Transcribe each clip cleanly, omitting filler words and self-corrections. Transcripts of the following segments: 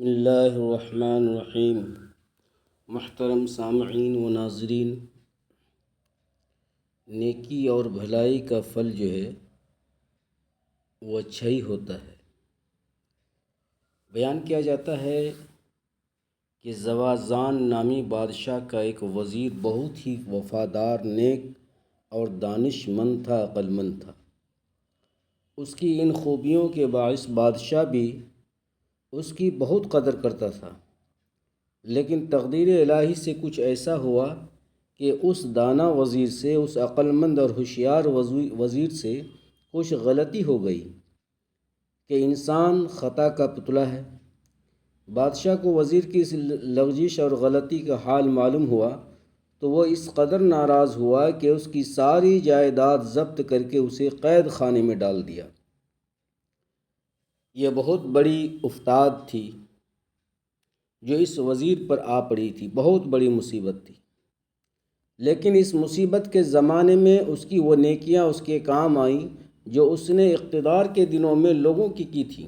بسم اللہ الرحمن الرحیم۔ محترم سامعین و ناظرین، نیکی اور بھلائی کا پھل جو ہے وہ اچھا ہی ہوتا ہے۔ بیان کیا جاتا ہے کہ زوازان نامی بادشاہ کا ایک وزیر بہت ہی وفادار، نیک اور دانش مند تھا، عقل مند تھا۔ اس کی ان خوبیوں کے باعث بادشاہ بھی اس کی بہت قدر کرتا تھا، لیکن تقدیر الہی سے کچھ ایسا ہوا کہ اس دانا وزیر سے، اس عقل مند اور ہوشیار وزیر سے کچھ غلطی ہو گئی کہ انسان خطا کا پتلا ہے۔ بادشاہ کو وزیر کی اس لغزش اور غلطی کا حال معلوم ہوا تو وہ اس قدر ناراض ہوا کہ اس کی ساری جائیداد ضبط کر کے اسے قید خانے میں ڈال دیا۔ یہ بہت بڑی افتاد تھی جو اس وزیر پر آ پڑی تھی، بہت بڑی مصیبت تھی۔ لیکن اس مصیبت کے زمانے میں اس کی وہ نیکیاں اس کے کام آئیں جو اس نے اقتدار کے دنوں میں لوگوں کی تھی۔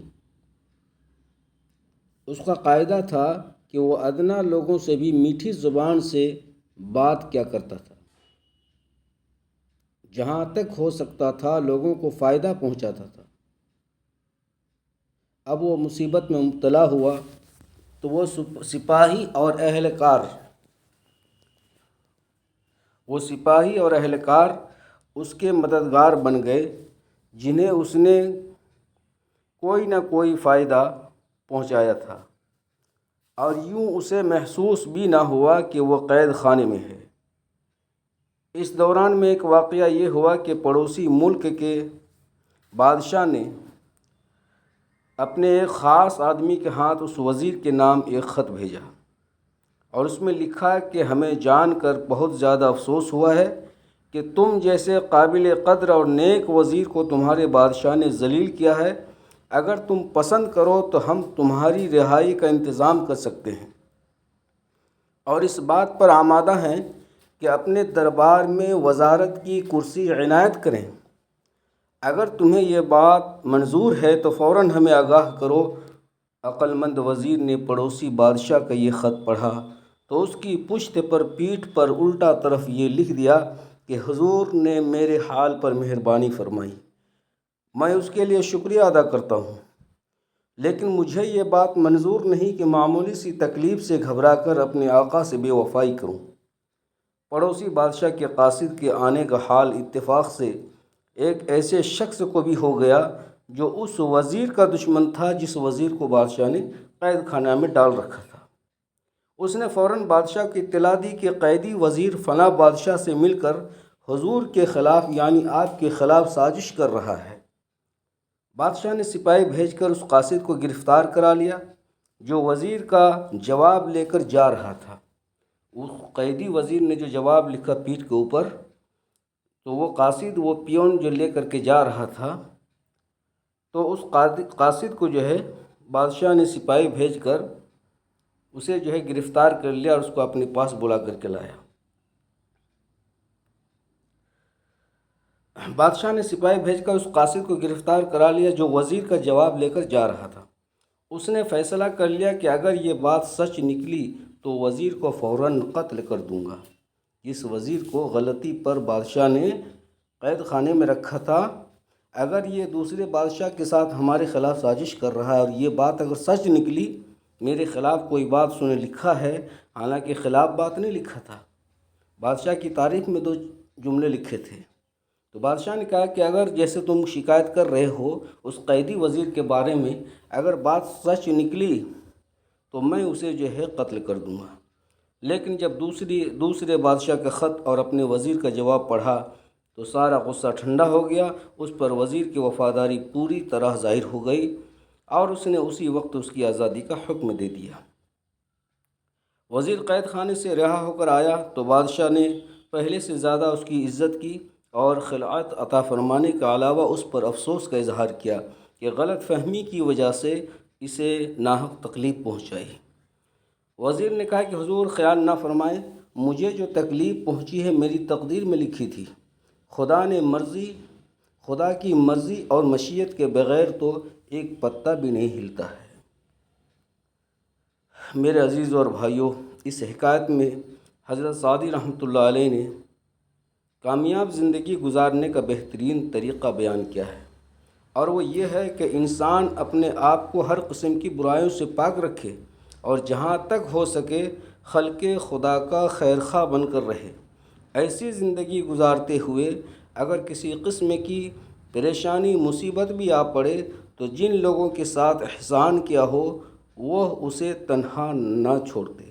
اس کا قاعدہ تھا کہ وہ ادنا لوگوں سے بھی میٹھی زبان سے بات کیا کرتا تھا، جہاں تک ہو سکتا تھا لوگوں کو فائدہ پہنچاتا تھا۔ اب وہ مصیبت میں مبتلا ہوا تو وہ سپاہی اور اہلکار اس کے مددگار بن گئے، جنہیں اس نے کوئی نہ کوئی فائدہ پہنچایا تھا، اور یوں اسے محسوس بھی نہ ہوا کہ وہ قید خانے میں ہے۔ اس دوران میں ایک واقعہ یہ ہوا کہ پڑوسی ملک کے بادشاہ نے اپنے ایک خاص آدمی کے ہاتھ اس وزیر کے نام ایک خط بھیجا، اور اس میں لکھا کہ ہمیں جان کر بہت زیادہ افسوس ہوا ہے کہ تم جیسے قابل قدر اور نیک وزیر کو تمہارے بادشاہ نے ذلیل کیا ہے۔ اگر تم پسند کرو تو ہم تمہاری رہائی کا انتظام کر سکتے ہیں، اور اس بات پر آمادہ ہیں کہ اپنے دربار میں وزارت کی کرسی عنایت کریں۔ اگر تمہیں یہ بات منظور ہے تو فوراً ہمیں آگاہ کرو۔ عقل مند وزیر نے پڑوسی بادشاہ کا یہ خط پڑھا تو اس کی پشت پر، پیٹھ پر الٹا طرف یہ لکھ دیا کہ حضور نے میرے حال پر مہربانی فرمائی، میں اس کے لیے شکریہ ادا کرتا ہوں، لیکن مجھے یہ بات منظور نہیں کہ معمولی سی تکلیف سے گھبرا کر اپنے آقا سے بے وفائی کروں۔ پڑوسی بادشاہ کے قاصد کے آنے کا حال اتفاق سے ایک ایسے شخص کو بھی ہو گیا جو اس وزیر کا دشمن تھا جس وزیر کو بادشاہ نے قید خانہ میں ڈال رکھا تھا۔ اس نے فوراً بادشاہ کو اطلاع دی کہ قیدی وزیر فلاں بادشاہ سے مل کر حضور کے خلاف، یعنی آپ کے خلاف سازش کر رہا ہے۔ بادشاہ نے سپاہی بھیج کر اس قاصد کو گرفتار کرا لیا جو وزیر کا جواب لے کر جا رہا تھا۔ اس قیدی وزیر نے جو جواب لکھا پیٹھ کے اوپر، تو وہ قاصد، وہ پیون جو لے کر کے جا رہا تھا، تو اس قاصد کو جو ہے بادشاہ نے سپاہی بھیج کر اسے جو ہے گرفتار کر لیا اور اس کو اپنے پاس بلا کر کے لایا۔ بادشاہ نے سپاہی بھیج کر اس قاصد کو گرفتار کرا لیا جو وزیر کا جواب لے کر جا رہا تھا۔ اس نے فیصلہ کر لیا کہ اگر یہ بات سچ نکلی تو وزیر کو فوراً قتل کر دوں گا۔ جس وزیر کو غلطی پر بادشاہ نے قید خانے میں رکھا تھا، اگر یہ دوسرے بادشاہ کے ساتھ ہمارے خلاف سازش کر رہا ہے اور یہ بات اگر سچ نکلی، میرے خلاف کوئی بات اس نے لکھا ہے، حالانکہ خلاف بات نہیں لکھا تھا، بادشاہ کی تعریف میں 2 جملے لکھے تھے، تو بادشاہ نے کہا کہ اگر جیسے تم شکایت کر رہے ہو اس قیدی وزیر کے بارے میں، اگر بات سچ نکلی تو میں اسے جو ہے قتل کر دوں گا۔ لیکن جب دوسرے بادشاہ کا خط اور اپنے وزیر کا جواب پڑھا تو سارا غصہ ٹھنڈا ہو گیا۔ اس پر وزیر کی وفاداری پوری طرح ظاہر ہو گئی اور اس نے اسی وقت اس کی آزادی کا حکم دے دیا۔ وزیر قید خانے سے رہا ہو کر آیا تو بادشاہ نے پہلے سے زیادہ اس کی عزت کی اور خلعت عطا فرمانے کے علاوہ اس پر افسوس کا اظہار کیا کہ غلط فہمی کی وجہ سے اسے ناحق تکلیف پہنچائی۔ وزیر نے کہا کہ حضور خیال نہ فرمائیں، مجھے جو تکلیف پہنچی ہے میری تقدیر میں لکھی تھی۔ خدا کی مرضی اور مشیت کے بغیر تو ایک پتا بھی نہیں ہلتا ہے۔ میرے عزیز اور بھائیوں، اس حکایت میں حضرت سعدی رحمۃ اللہ علیہ نے کامیاب زندگی گزارنے کا بہترین طریقہ بیان کیا ہے، اور وہ یہ ہے کہ انسان اپنے آپ کو ہر قسم کی برائیوں سے پاک رکھے اور جہاں تک ہو سکے خلق خدا کا خیرخواہ بن کر رہے۔ ایسی زندگی گزارتے ہوئے اگر کسی قسم کی پریشانی مصیبت بھی آ پڑے تو جن لوگوں کے ساتھ احسان کیا ہو وہ اسے تنہا نہ چھوڑتے۔